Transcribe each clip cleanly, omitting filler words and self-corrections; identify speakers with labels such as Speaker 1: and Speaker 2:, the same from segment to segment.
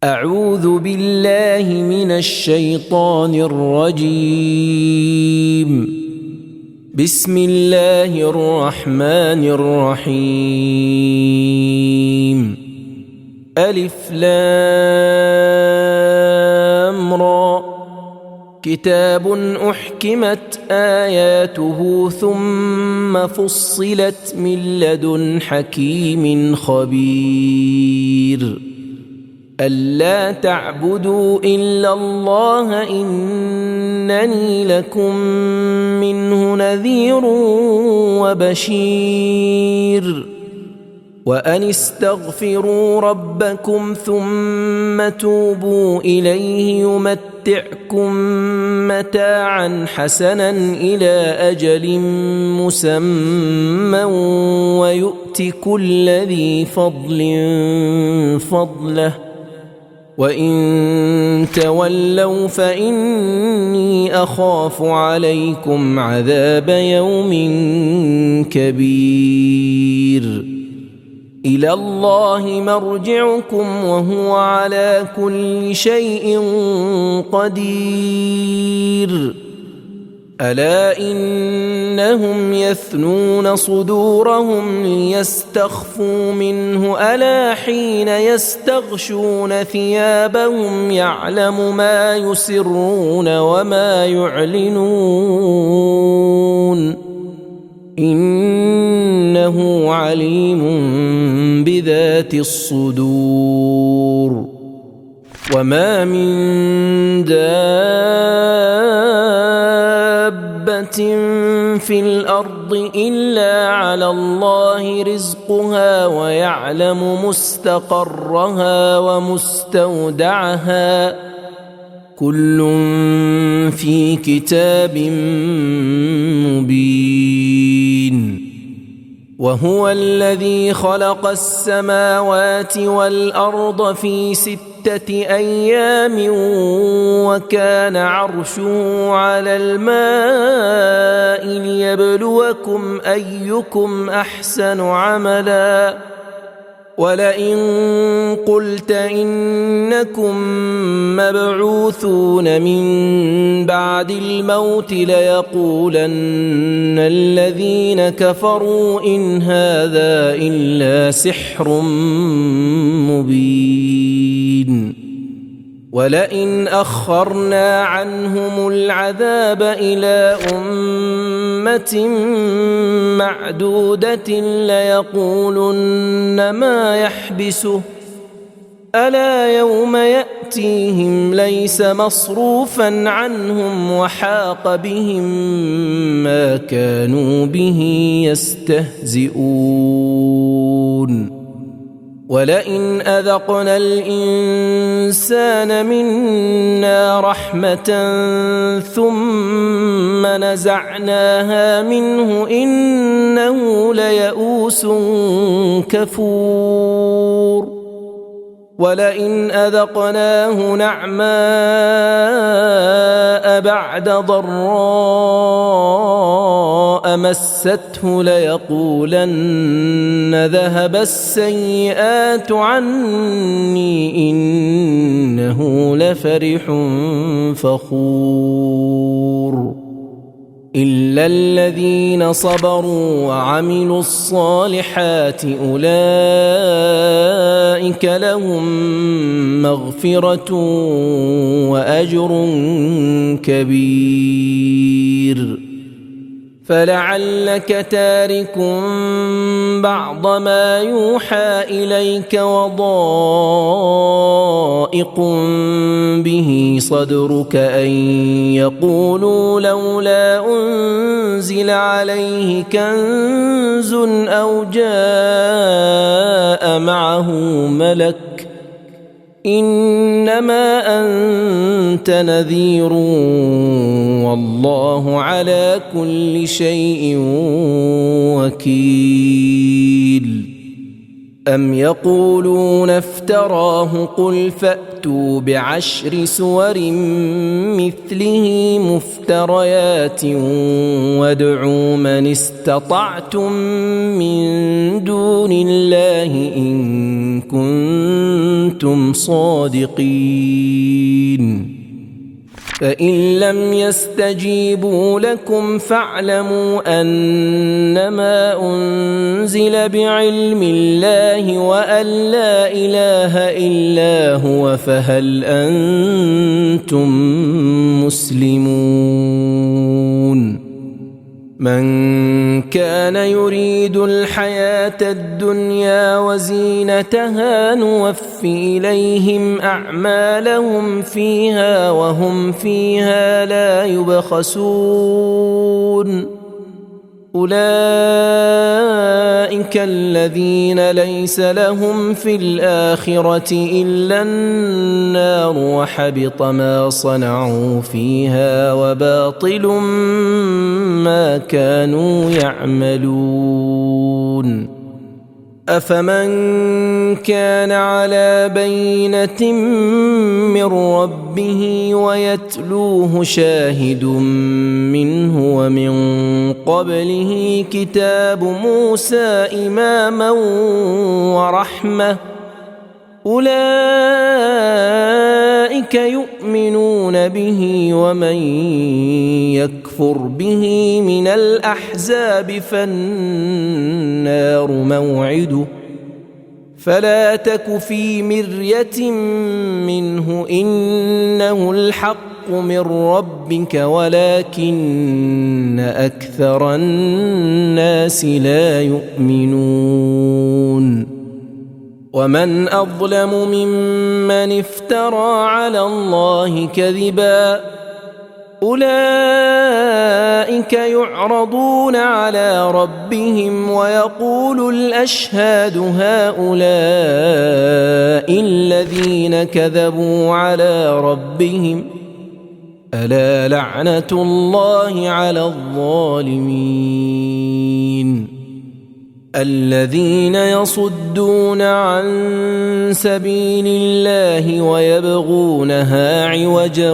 Speaker 1: أعوذ بالله من الشيطان الرجيم. بسم الله الرحمن الرحيم. ألف لام را. كتاب أحكمت آياته ثم فصلت من لدن حكيم خبير. ألا تعبدوا إلا الله إنني لكم منه نذير وبشير. وأن استغفروا ربكم ثم توبوا إليه يمتعكم متاعا حسنا إلى أجل مسمى ويؤت كل ذي فضل فضله وإن تولوا فإني أخاف عليكم عذاب يوم كبير. إلى الله مرجعكم وهو على كل شيء قدير. ألا إنهم يثنون صدورهم ليستخفوا منه ألا حين يستغشون ثيابهم يعلم ما يسرون وما يعلنون إنه عليم بذات الصدور. وما من دابة في الأرض إلا على الله رزقها ويعلم مستقرها ومستودعها كل في كتاب مبين. وهو الذي خلق السماوات والأرض في 6 أيام وكان عرشه على الماء ليبلوكم أيكم أحسن عملا. ولئن قلت إنكم مبعوثون من بعد الموت ليقولن الذين كفروا إن هذا إلا سحر مبين. ولئن أخرنا عنهم العذاب إلى أمة معدودة ليقولن ما يحبسه ألا يوم يأتيهم ليس مصروفا عنهم وحاق بهم ما كانوا به يستهزئون. ولئن أذقنا الإنسان منا رحمة ثم نزعناها منه إنه ليئوس كفور. ولئن أذقناه نعماء بعد ضراء مسته ليقولن ذهب السيئات عني إنه لفرح فخور. إلا الذين صبروا وعملوا الصالحات أولئك لهم مغفرة وأجر كبير. فلعلك تارك بعض ما يوحى إليك وضائق به صدرك أن يقولوا لولا أنزل عليه كنز أو جاء معه ملك إنما أنت نذير والله على كل شيء وكيل. أم يقولون افتراه قل فأتوا بعشر سور مثله مفتريات وادعوا من استطعتم من دون الله إن كنتم صادقين فإن لم يستجيبوا لكم فاعلموا أنما أنزل بعلم الله وأن لا إله إلا هو فهل أنتم مسلمون من كان يريد الحياة الدنيا وزينتها نوفي إليهم أعمالهم فيها وهم فيها لا يبخسون أولئك الذين ليس لهم في الآخرة إلا النار وحبط ما صنعوا فيها وباطل ما كانوا يعملون أفمن كان على بينة من ربه ويتلوه شاهد منه ومن قبله كتاب موسى إماما ورحمة أولئك يؤمنون به ومن يكفر به من الأحزاب فالنار موعده فلا تك في مرية منه إنه الحق من ربك ولكن أكثر الناس لا يؤمنون ومن أظلم ممن افترى على الله كذبا أولئك يعرضون على ربهم ويقول الأشهاد هؤلاء الذين كذبوا على ربهم ألا لعنة الله على الظالمين الذين يصدون عن سبيل الله ويبغونها عوجا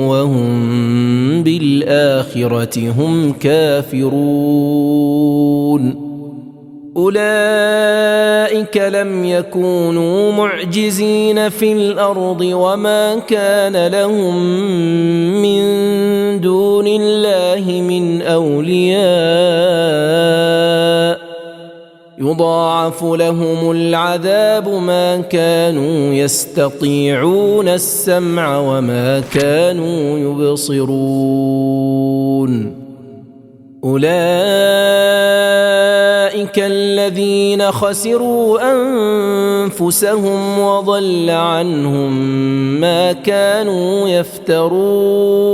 Speaker 1: وهم بالآخرة هم كافرون أولئك لم يكونوا معجزين في الأرض وما كان لهم من دون الله من أولياء يضاعف لهم العذاب ما كانوا يستطيعون السمع وما كانوا يبصرون أولئك الذين خسروا أنفسهم وضل عنهم ما كانوا يفترون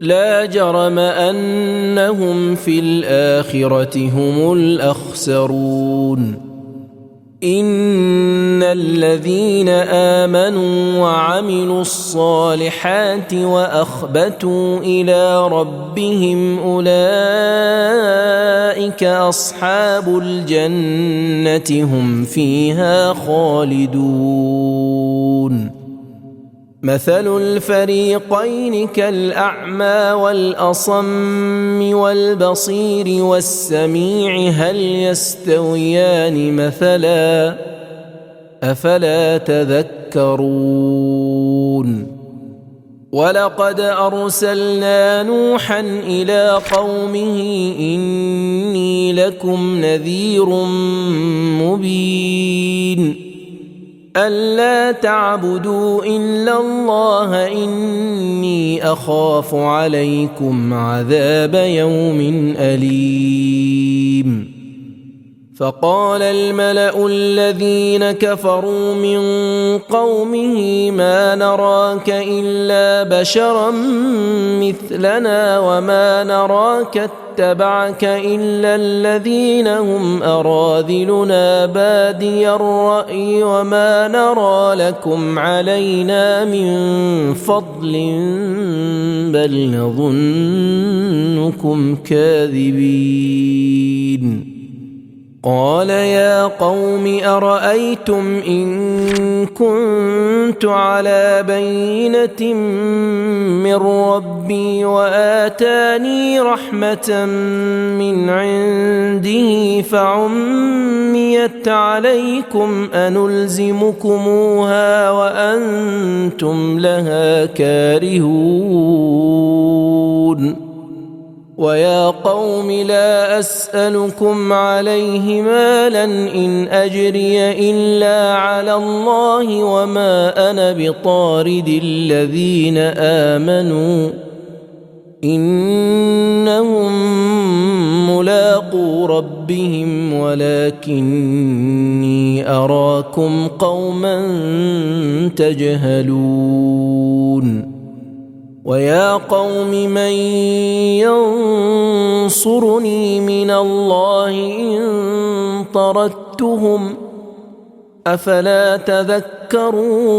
Speaker 1: لا جرم أنهم في الآخرة هم الأخسرون إن الذين آمنوا وعملوا الصالحات وأخبتوا إلى ربهم أولئك أصحاب الجنة هم فيها خالدون مثل الفريقين كالأعمى والأصم والبصير والسميع هل يستويان مثلا أفلا تذكرون ولقد أرسلنا نوحا إلى قومه إني لكم نذير مبين ألا تعبدوا إلا الله إني أخاف عليكم عذاب يوم أليم فقال الملأ الذين كفروا من قومه ما نراك إلا بشرا مثلنا وما نراك اتبعك إلا الذين هم أراذلنا بادي الرأي وما نرى لكم علينا من فضل بل نظنكم كاذبين قال يا قوم أرأيتم إن كنت على بينة من ربي وآتاني رحمة من عنده فعميت عليكم أنلزمكموها وأنتم لها كارهون ويا قوم لا أسألكم عليه مالا إن أجري إلا على الله وما أنا بطارد الذين آمنوا إنهم ملاقو ربهم ولكني أراكم قوما تجهلون ويا قوم من ينصرني من الله إن طردتهم أفلا تذكرون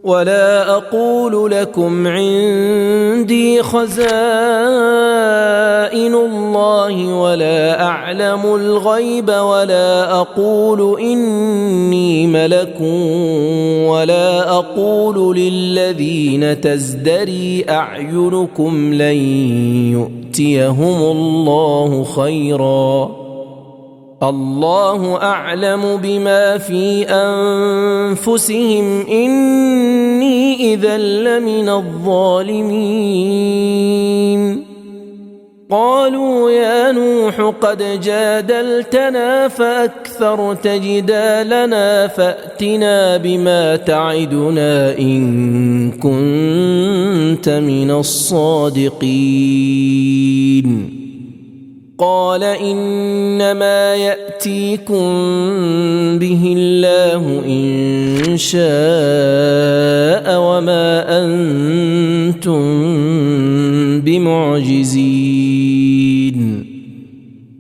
Speaker 1: ولا أقول لكم عندي خزائن الله ولا أعلم الغيب ولا أقول إني ملك ولا أقول للذين تزدري أعينكم لن يؤتيهم الله خيرا الله أعلم بما في أنفسهم إني إذا لمن الظالمين قالوا يا نوح قد جادلتنا فأكثرت جدالنا فأتنا بما تعدنا إن كنت من الصادقين قال إنما يأتيكم به الله إن شاء وما أنتم بمعجزين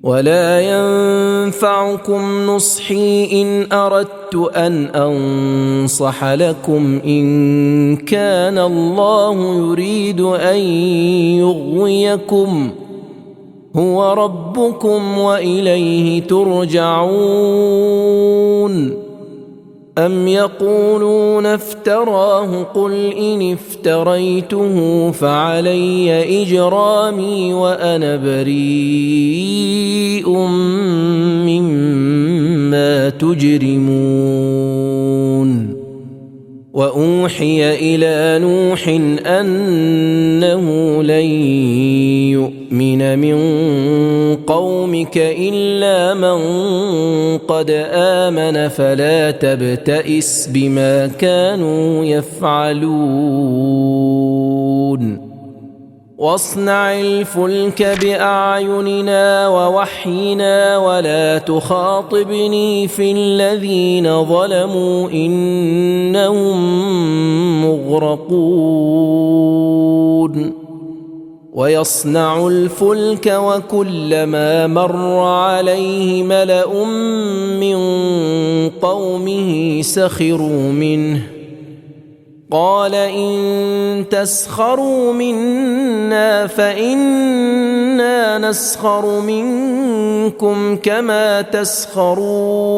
Speaker 1: ولا ينفعكم نصحي إن أردت أن أنصح لكم إن كان الله يريد أن يغويكم هو ربكم وإليه ترجعون أم يقولون افتراه قل إن افتريته فعلي إجرامي وأنا بريء مما تجرمون وأوحي إلى نوح أنه لن يؤمن من قومك إلا من قد آمن فلا تبتئس بما كانوا يفعلون واصنع الفلك بأعيننا ووحينا ولا تخاطبني في الذين ظلموا إنهم مغرقون ويصنع الفلك وكلما مر عليه ملأ من قومه سخروا منه قال إن تسخروا منا فإنا نسخر منكم كما تسخرون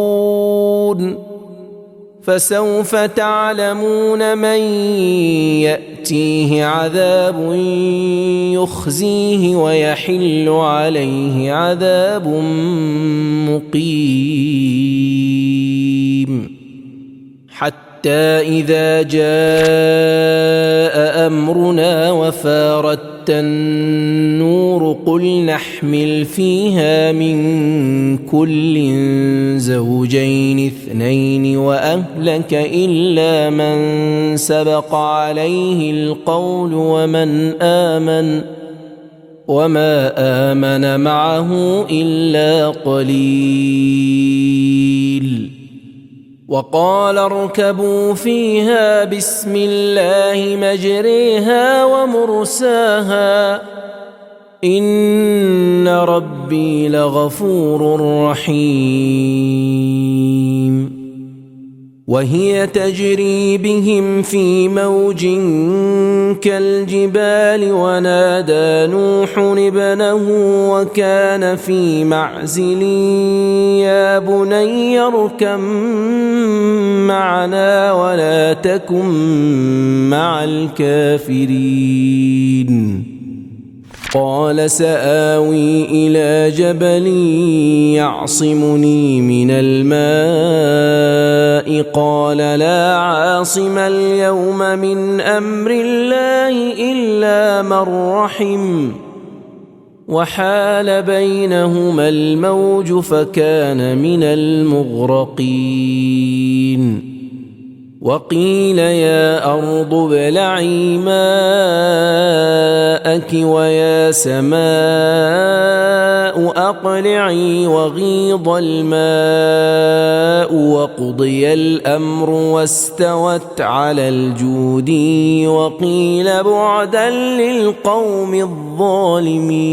Speaker 1: فسوف تعلمون من يأتيه عذاب يخزيه ويحل عليه عذاب مقيم حتى إذا جاء أمرنا وفارت النور قل نحمل فيها من كل زوجين اثنين وأهلك إلا من سبق عليه القول وما آمن معه إلا قليل وقال اركبوا فيها بسم الله مجريها ومرساها إن ربي لغفور رحيم وهي تجري بهم في موج كالجبال ونادى نوح ابنه وكان في معزل يا بني اركب معنا ولا تكن مع الكافرين قال سآوي إلى جبل يعصمني من الماء قال لا عاصم اليوم من أمر الله إلا من رحم وحال بينهما الموج فكان من المغرقين وقيل يا أرض ابلعي ماءك ويا سماء أقلعي وغيض الماء وقضي الأمر واستوت على الجود وقيل بعدا للقوم الظالمين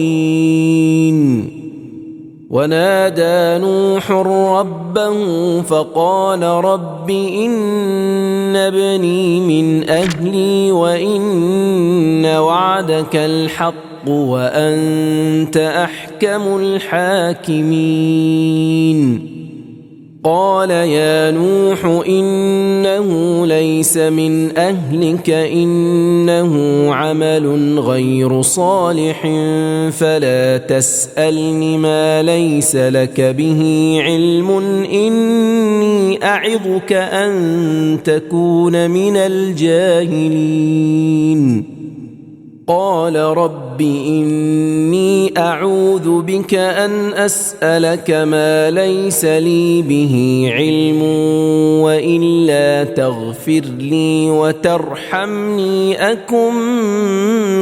Speaker 1: ونادى نوح ربه فقال رب إن ابني من أهلي وإن وعدك الحق وأنت أحكم الحاكمين قال يا نوح إنه ليس من أهلك إنه عمل غير صالح فلا تسألني ما ليس لك به علم إني أعظك أن تكون من الجاهلين قال رب إني أعوذ بك أن أسألك ما ليس لي به علم وإلا تغفر لي وترحمني أكن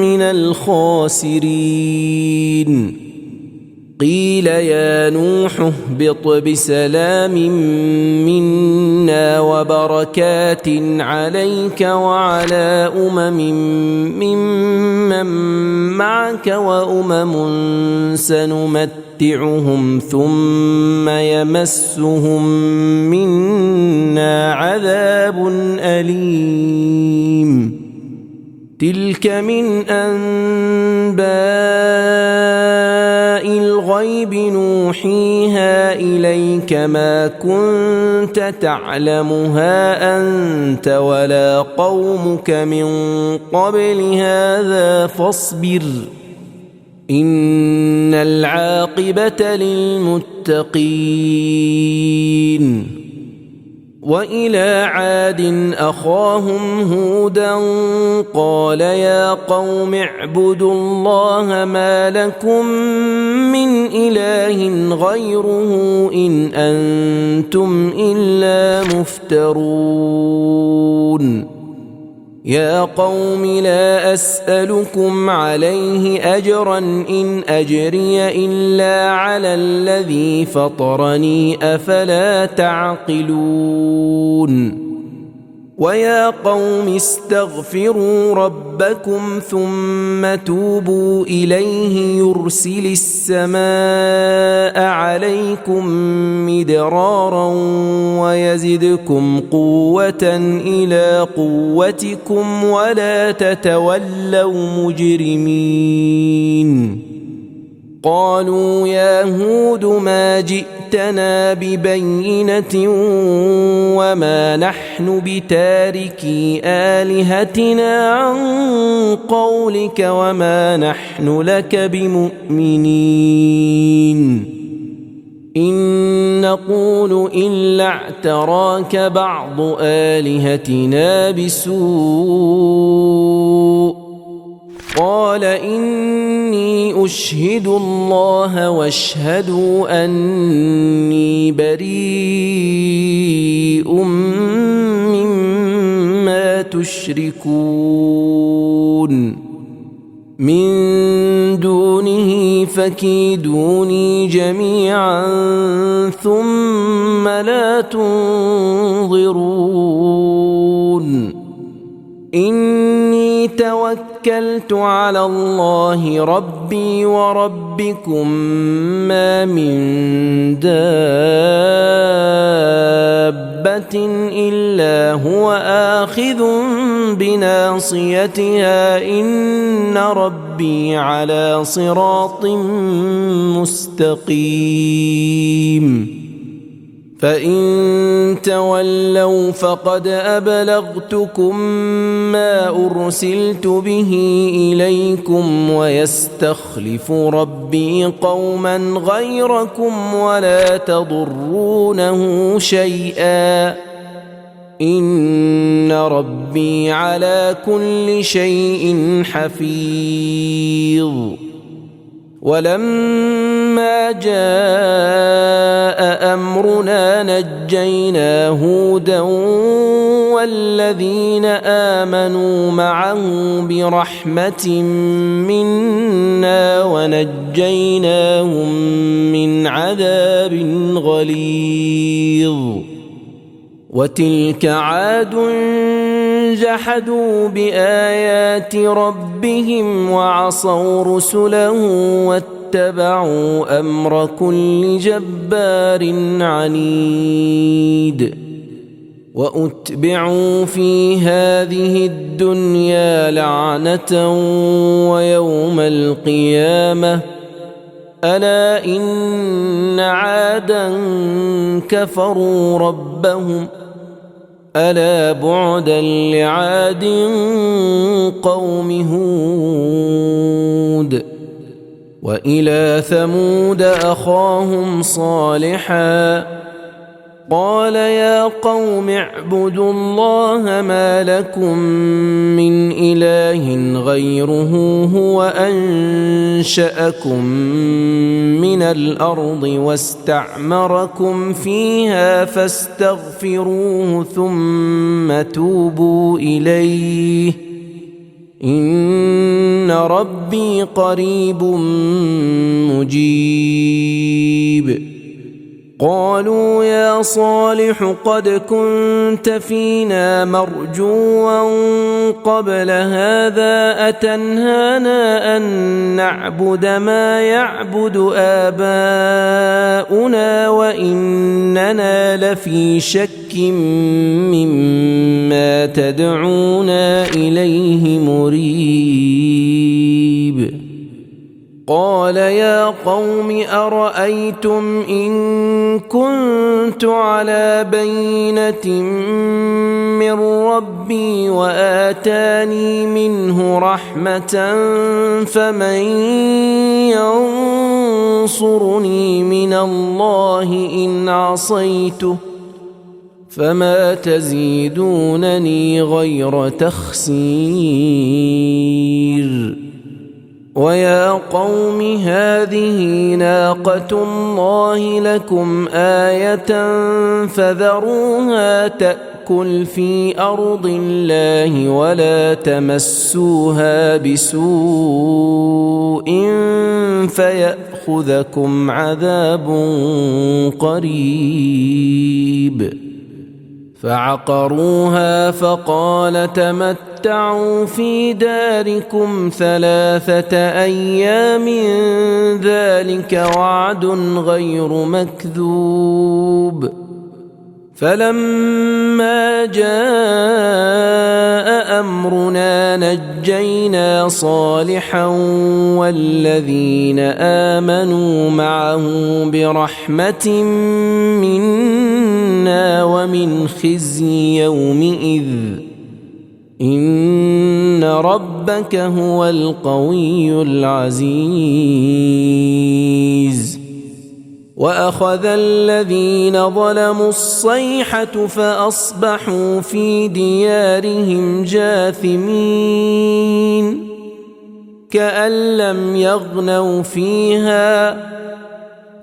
Speaker 1: من الخاسرين قيل يا نوح اهبط بسلام منا وبركات عليك وعلى ممن معك وأمم سنمتعهم ثم يمسهم منا عذاب أليم تلك من أنباء الغيب نوحيها إليك ما كنت تعلمها أنت ولا قومك من قبل هذا فاصبر إن العاقبة للمتقين وإلى عاد أخاهم هودا قال يا قوم اعبدوا الله ما لكم من إله غيره إن أنتم إلا مفترون يا قوم لا أسألكم عليه أجرا إن أجري إلا على الذي فطرني أفلا تعقلون ويا قوم استغفروا ربكم ثم توبوا إليه يرسل السماء عليكم مدرارا ويزدكم قوة إلى قوتكم ولا تتولوا مجرمين قالوا يا هود ما جئتنا ببينة وما نحن بتاركي آلهتنا عن قولك وما نحن لك بمؤمنين إن نقول إلا اعتراك بعض آلهتنا بسوء قال إني أشهد الله واشهدوا أني بريء مما تشركون من دونه فكيدوني جميعا ثم لا تنظرون إني توكلت على الله ربي وربكم ما من دابة دابة إلا هو آخذ بناصيتها إن ربي على صراط مستقيم فإن تولوا فقد أبلغتكم ما أرسلت به إليكم ويستخلف ربي قوما غيركم ولا تضرونه شيئا إن ربي على كل شيء حفيظ ولما جاء أمرنا نجينا هودا والذين آمنوا معه برحمة منا ونجيناهم من عذاب غليظ وتلك عاد جحدوا بآيات ربهم وعصوا رسله واتبعوا أمر كل جبار عنيد وأتبعوا في هذه الدنيا لعنة ويوم القيامة ألا إن عادا كفروا ربهم ألا بعدا لعاد قوم هود وإلى ثمود أخاهم صالحا قال يا قوم اعبدوا الله ما لكم من إله غيره هو أنشأكم من الأرض واستعمركم فيها فاستغفروه ثم توبوا إليه إن ربي قريب مجيب قالوا يا صالح قد كنت فينا مرجوا قبل هذا أتنهانا أن نعبد ما يعبد آباؤنا وإننا لفي شك مما تدعونا إليه مريب قال يا قوم أرأيتم إن كنت على بينة من ربي وآتاني منه رحمة فمن ينصرني من الله إن عصيته فما تزيدونني غير تخسير ويا قوم هذه ناقة الله لكم آية فذروها تأكل في أرض الله ولا تمسوها بسوء فيأخذكم عذاب قريب فعقروها فقال تمتعوا في داركم 3 أيام ذلك وعد غير مكذوب فلما جاء أمرنا نجينا صالحا والذين آمنوا معه برحمة منا ومن خزي يومئذ إن ربك هو القوي العزيز وأخذ الذين ظلموا الصيحة فأصبحوا في ديارهم جاثمين كأن لم يغنوا فيها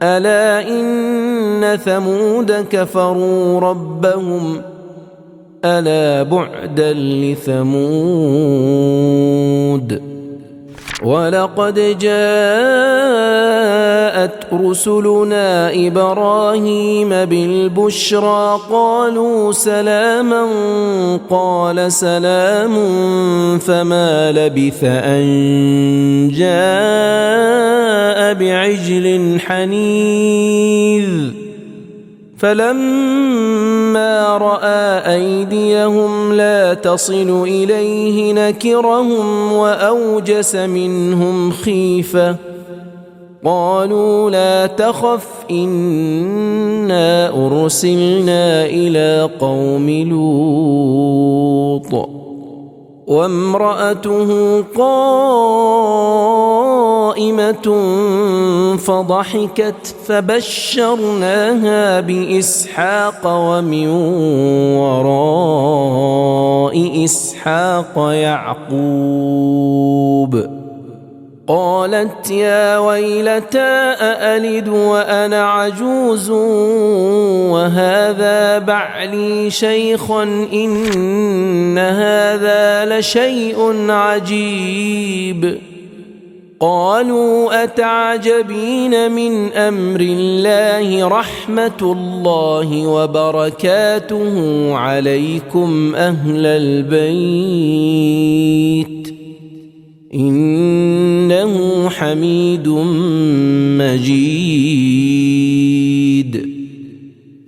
Speaker 1: ألا إن ثمود كفروا ربهم ألا بعدا لثمود ولقد جاءت رسلنا إبراهيم بالبشرى قالوا سلاما قال سلام فما لبث أن جاء بعجل حنيذ فلما رأى أيديهم لا تصل إليه نكرهم وأوجس منهم خيفة قالوا لا تخف إنا أرسلنا إلى قوم لوط وامرأته قائمة فضحكت فبشرناها بإسحاق ومن وراء إسحاق يعقوب قالت يا ويلتى أألد وأنا عجوز وهذا بعلي شيخا إن هذا لشيء عجيب قالوا أتعجبين من أمر الله رحمة الله وبركاته عليكم أهل البيت إنه حميد مجيد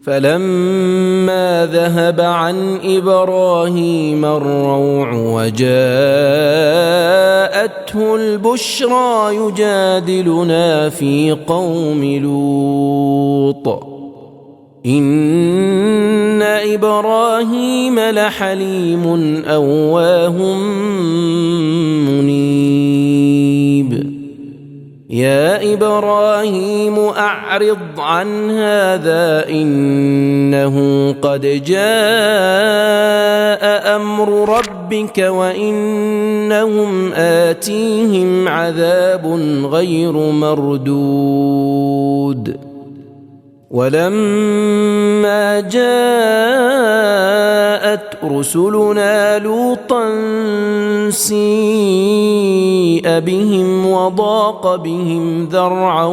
Speaker 1: فلما ذهب عن إبراهيم الروع وجاءته البشرى يجادلنا في قوم لوط إن إبراهيم لحليم أواه منيب يا إبراهيم أعرض عن هذا إنه قد جاء أمر ربك وإنهم آتيهم عذاب غير مردود ولما جاءت رسلنا لوطا سيء بهم وضاق بهم ذرعا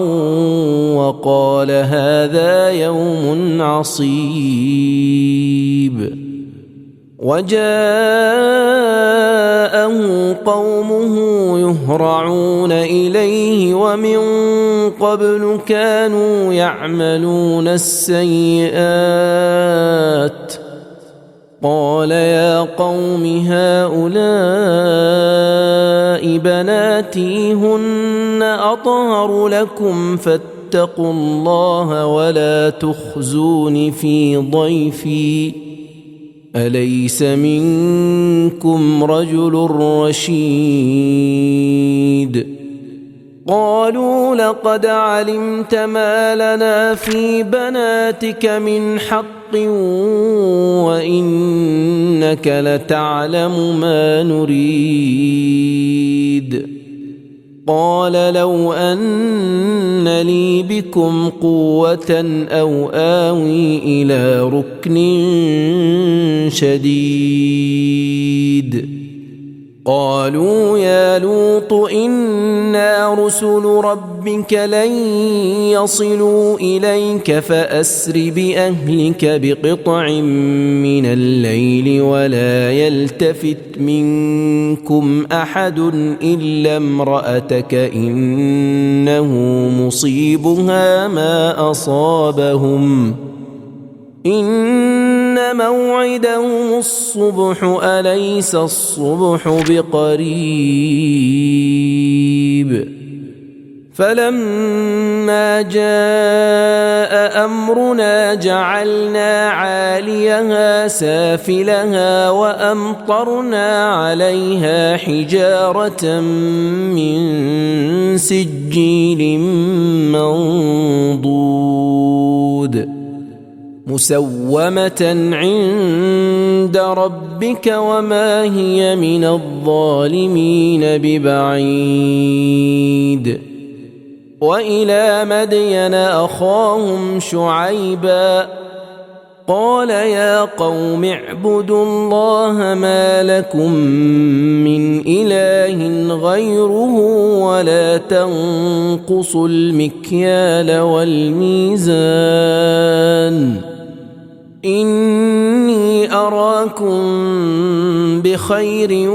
Speaker 1: وقال هذا يوم عصيب وجاءه قومه يهرعون إليه ومن قبل كانوا يعملون السيئات قال يا قوم هؤلاء بناتي هن أطهر لكم فاتقوا الله ولا تخزون في ضيفي أليس منكم رجل رشيد قالوا لقد علمت ما لنا في بناتك من حق وإنك لتعلم ما نريد قال لو أن لي بكم قوة أو آوي إلى ركن شديد قالوا يا لوط إنا رسل ربك لن يصلوا إليك فأسر بأهلك بقطع من الليل ولا يلتفت منكم أحد إلا امرأتك إنه مصيبها ما أصابهم إن موعدهم الصبح أليس الصبح بقريب فلما جاء أمرنا جعلنا عاليها سافلها وأمطرنا عليها حجارة من سجيل منضود مسومة عند ربك وما هي من الظالمين ببعيد وإلى مدين أخاهم شعيبا قال يا قوم اعبدوا الله ما لكم من إله غيره ولا تنقصوا المكيال والميزان إني أراكم بخير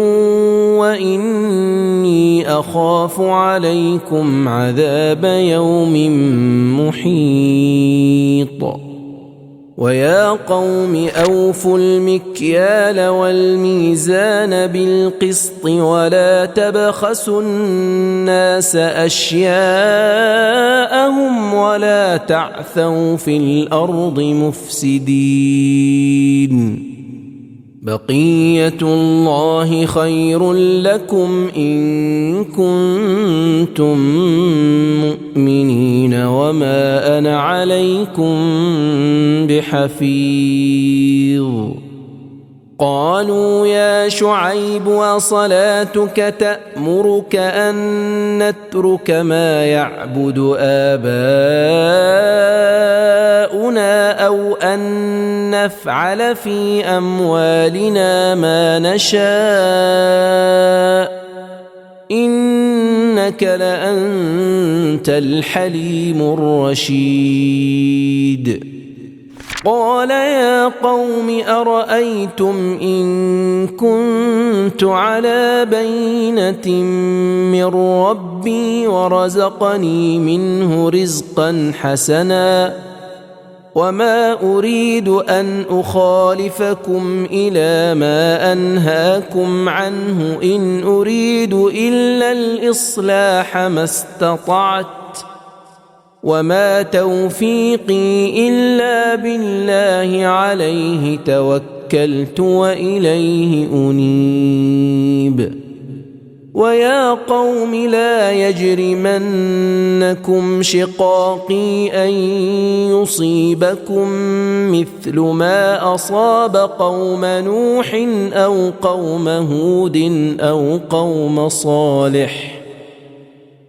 Speaker 1: وإني أخاف عليكم عذاب يوم محيط ويا قوم أوفوا المكيال والميزان بالقسط ولا تبخسوا الناس أشياءهم ولا تعثوا في الأرض مفسدين بقية الله خير لكم إن كنتم مؤمنين وما أنا عليكم بحفيظ قالوا يا شعيب وصلاتك تأمرك أن نترك ما يعبد آباؤنا أو أن نفعل في أموالنا ما نشاء إنك لأنت الحليم الرشيد قال يا قوم أرأيتم إن كنت على بينة من ربي ورزقني منه رزقا حسنا وما أريد أن أخالفكم إلى ما أنهاكم عنه إن أريد إلا الإصلاح ما استطعت وما توفيقي إلا بالله عليه توكلت وإليه أنيب ويا قوم لا يجرمنكم شقاقي أن يصيبكم مثل ما أصاب قوم نوح أو قوم هود أو قوم صالح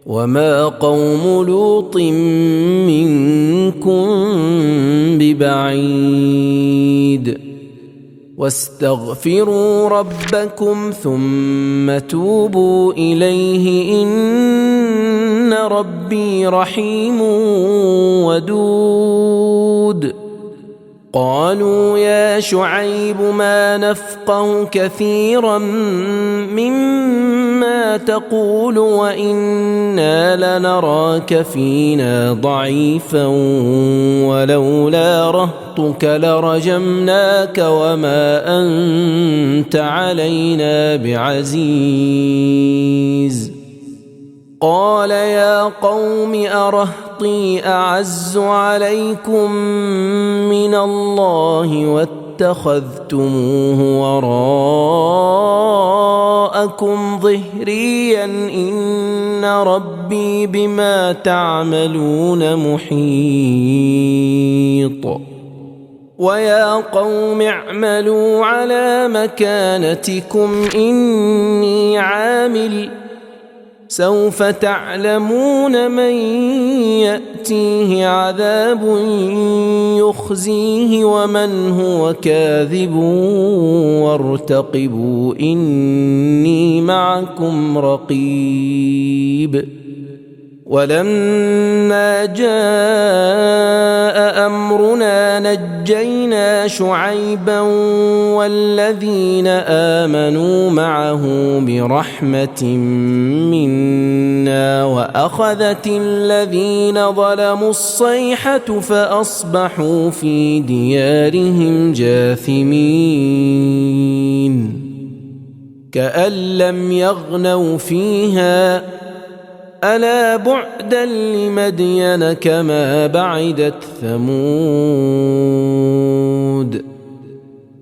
Speaker 1: وما قوم لوط منكم ببعيد واستغفروا ربكم ثم توبوا إليه إن ربي رحيم ودود قالوا يا شعيب ما نفقه كثيرا مما تقول وإنا لنراك فينا ضعيفا ولولا رهطك لرجمناك وما أنت علينا بعزيز قال يا قوم أرهطي أعز عليكم من الله واتخذتموه وراءكم ظهريا إن ربي بما تعملون محيط ويا قوم اعملوا على مكانتكم إني عامل سوف تعلمون من يأتيه عذاب يخزيه ومن هو كاذب وارتقبوا إني معكم رقيب ولما جاء أمرنا نجينا شعيبا والذين آمنوا معه برحمة منا وأخذت الذين ظلموا الصيحة فأصبحوا في ديارهم جاثمين كأن لم يغنوا فيها ألا بعدا لمدين كما بعدت ثمود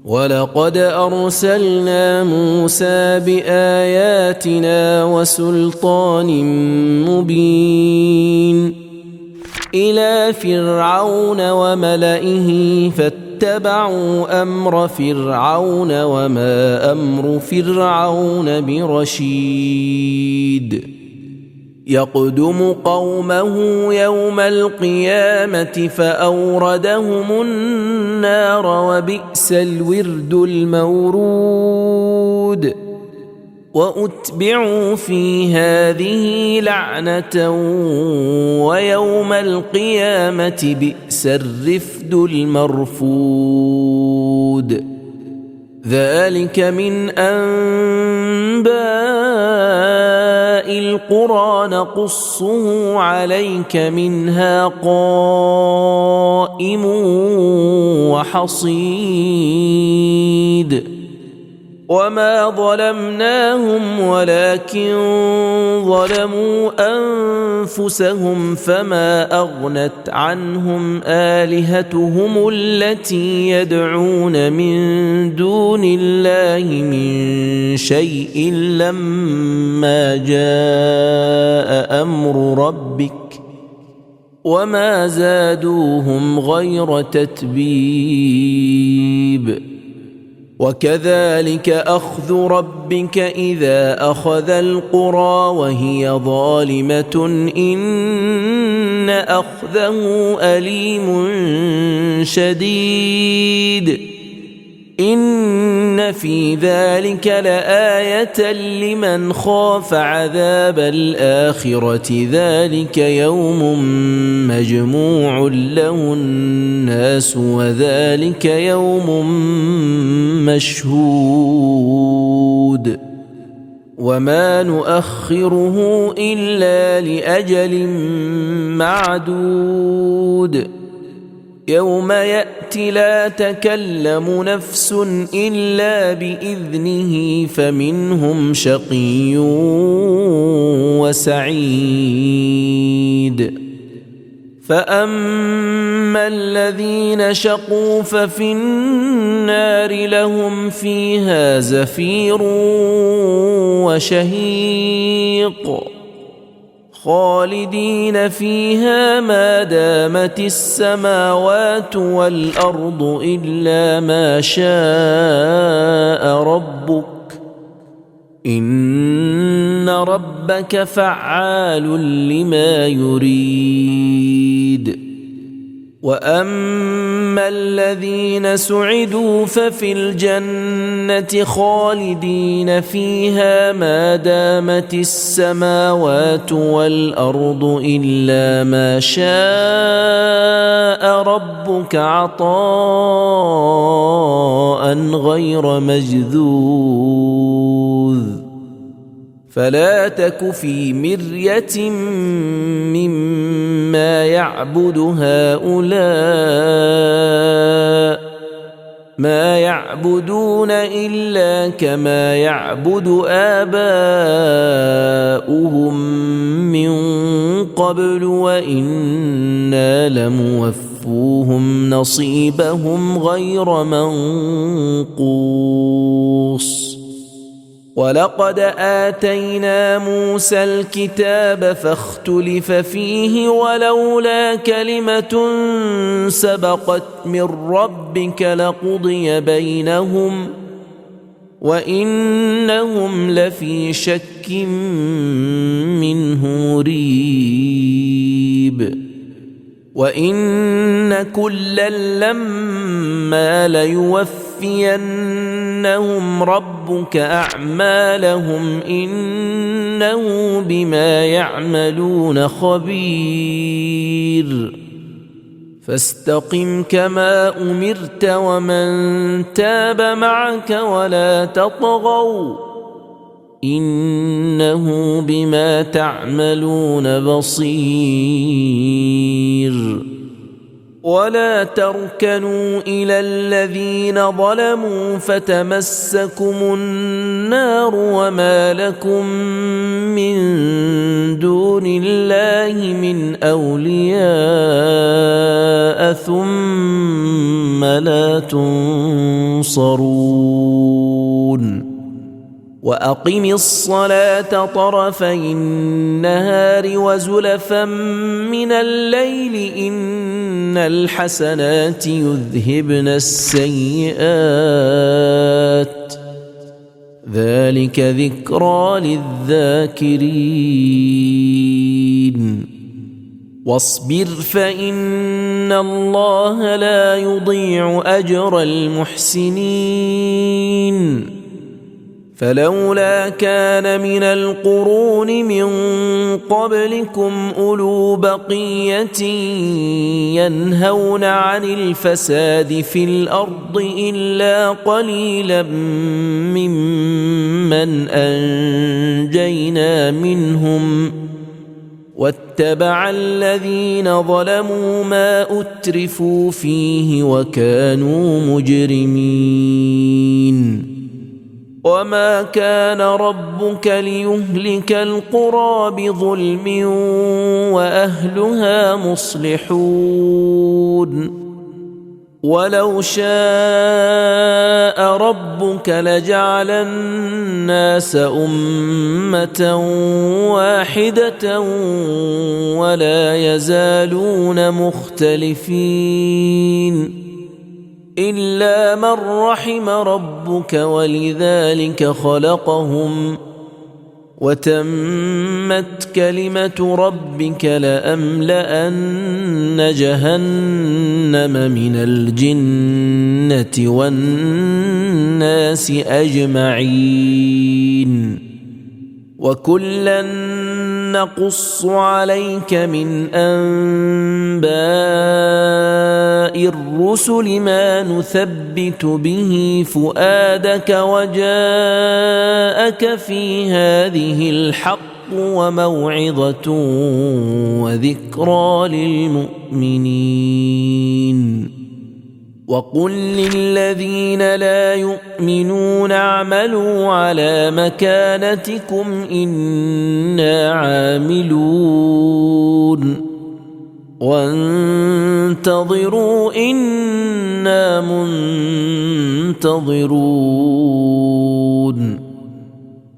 Speaker 1: ولقد أرسلنا موسى بآياتنا وسلطان مبين إلى فرعون وملئه فاتبعوا أمر فرعون وما أمر فرعون برشيد يقدم قومه يوم القيامة فأوردهم النار وبئس الورد المورود وأتبعوا في هذه لعنة ويوم القيامة بئس الرفد المرفود ذلك من أنباء القرى نقصه عليك منها قائم وحصيد وما ظلمناهم ولكن ظلموا أنفسهم فما أغنت عنهم آلهتهم التي يدعون من دون الله من شيء لما جاء أمر ربك وما زادوهم غير تتبيب وكذلك أخذ ربك إذا أخذ القرى وهي ظالمة إن أخذه أليم شديد إن في ذلك لآية لمن خاف عذاب الآخرة ذلك يوم مجموع له الناس وذلك يوم مشهود وما نؤخره إلا لأجل معدود يوم يأتي لا تكلم نفس إلا بإذنه فمنهم شقي وسعيد فأما الذين شقوا ففي النار لهم فيها زفير وشهيق خالدين فيها ما دامت السماوات والأرض إلا ما شاء ربك إن ربك فعال لما يريد وأما الذين سعدوا ففي الجنة خالدين فيها ما دامت السماوات والأرض إلا ما شاء ربك عطاء غير مجذوذ فلا تك في مرية مما يعبد هؤلاء ما يعبدون إلا كما يعبد آباؤهم من قبل وإنا لموفوهم نصيبهم غير منقوص ولقد آتينا موسى الكتاب فاختلف فيه ولولا كلمة سبقت من ربك لقضي بينهم وإنهم لفي شك منه مريب وإن كلا لما ليوفينهم ربك أعمالهم إنه بما يعملون خبير فاستقم كما أمرت ومن تاب معك ولا تطغوا إنه بما تعملون بصير ولا تركنوا إلى الذين ظلموا فتمسكم النار وما لكم من دون الله من أولياء ثم لا تنصرون وأقم الصلاة طرفي النهار وزلفا من الليل إن الحسنات يذهبن السيئات ذلك ذكرى للذاكرين واصبر فإن الله لا يضيع أجر المحسنين فلولا كان من القرون من قبلكم أولو بقية ينهون عن الفساد في الأرض إلا قليلا ممن أنجينا منهم واتبع الذين ظلموا ما أترفوا فيه وكانوا مجرمين وما كان ربك ليهلك القرى بظلم وأهلها مصلحون ولو شاء ربك لجعل الناس أمة واحدة ولا يزالون مختلفين إلا من رحم ربك ولذلك خلقهم وتمت كلمة ربك لأملأن جهنم من الجنة والناس أجمعين وكلا نقص عليك من أنباء الرسل ما نثبت به فؤادك وجاءك في هذه الحق وموعظة وذكرى للمؤمنين وقل للذين لا يؤمنون اعملوا على مكانتكم إنا عاملون وانتظروا إنا منتظرون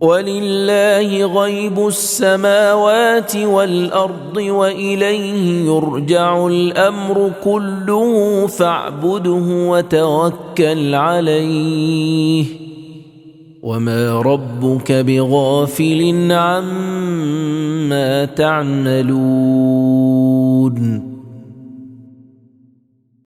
Speaker 1: ولله غيب السماوات والأرض وإليه يرجع الأمر كله فاعبده وتوكل عليه وما ربك بغافل عما تعملون